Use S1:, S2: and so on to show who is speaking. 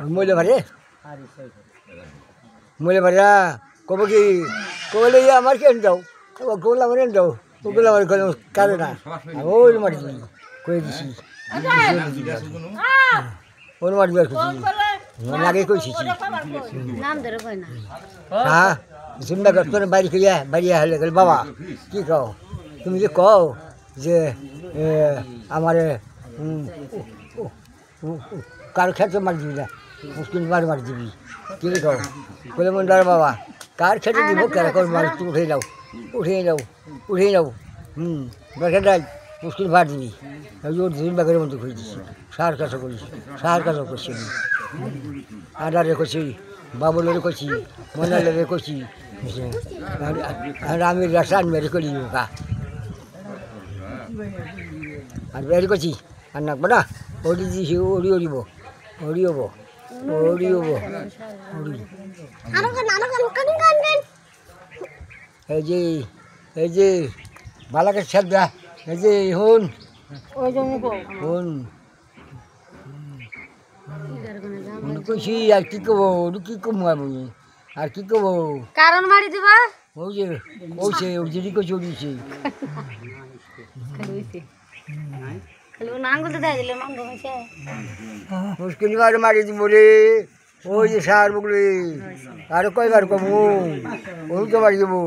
S1: মূল্য ভারে মূল্য ভাড়া কব কি কবলে আমার কেন যাও গোল আমার যাও ওগুলো আমার কারে না ওই মারি কয়ে দিছি ওর মারবার খুশি আগে কইছি হ্যাঁ চিন্তা কর তোর বাড়ি খেলিয়া বাড়ি হলে গেল বাবা কি কও তুমি যে কও যে আমারে কারো ক্ষেত্রে মারি দিবি না মুসকিল মারি দিবি কি কও বলে মন্দার বাবা কার ক্ষেত্রে দিব কেন কর মারি তুই উঠে যাও বেখে যাই মুশকিল ভার দিবি ওর দিন বাগের মধ্যে খুঁজে দিচ্ছি সার কাছে করিস সার কাছে করছি আদারে করছি বাবুলের করছি মনালের করছি আর আমি রাসান মেরে করি কা আর বেরি করছি আর নাকবো না ওড়ি দিয়েছি ওড়ি ওড়িব ওড়ি হবো ওড়ি হবো এই যে বালাকে ছাড়া এই যে হন কইছি আর কি কব কি কম আমি আর কি কব
S2: কারণ মারি দিবা
S1: ওই যে ওইছে ওই যে কইছি ওইছে
S2: নাঙ্গল তো দেয় দিলে মাঙ্গ হয়েছে
S1: মুশকিল মারি দিব রে ওই যে সার বগলে আর কয়বার কমু ওই তো মারি দেবো